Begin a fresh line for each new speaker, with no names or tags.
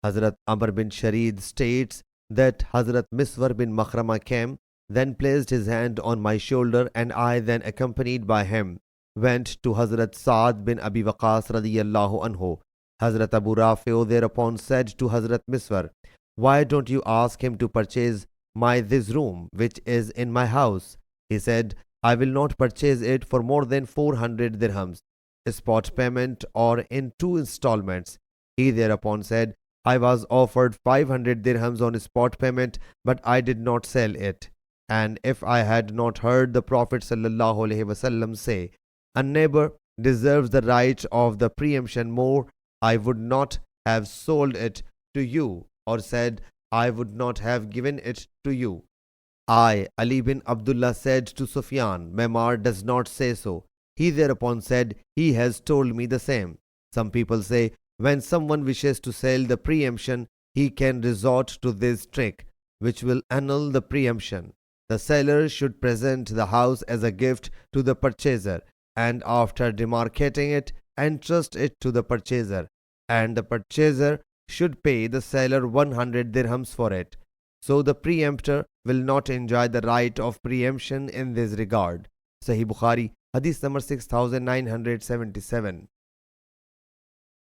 Hazrat Amr bin Sharid states that Hazrat Miswar bin Makhrama came, then placed his hand on my shoulder, and I, then accompanied by him, went to Hazrat Saad bin Abi Waqas radiyallahu anhu. Hazrat Abu Rafi'u thereupon said to Hazrat Miswar, "Why don't you ask him to purchase this room which is in my house?" He said, "I will not purchase it for more than 400 dirhams, spot payment or in 2 installments." He thereupon said, "I was offered 500 dirhams on spot payment, but I did not sell it. And if I had not heard the Prophet ﷺ say, 'A neighbor deserves the right of the preemption more,' I would not have sold it to you, or said, 'I would not have given it to you.'" I, Ali bin Abdullah, said to Sufyan, "Memar does not say so." He thereupon said, "He has told me the same." Some people say, when someone wishes to sell the preemption, he can resort to this trick, which will annul the preemption. The seller should present the house as a gift to the purchaser, and after demarcating it, entrust it to the purchaser, and the purchaser should pay the seller 100 dirhams for it. So the preemptor will not enjoy the right of preemption in this regard. Sahih Bukhari, Hadith number 6977.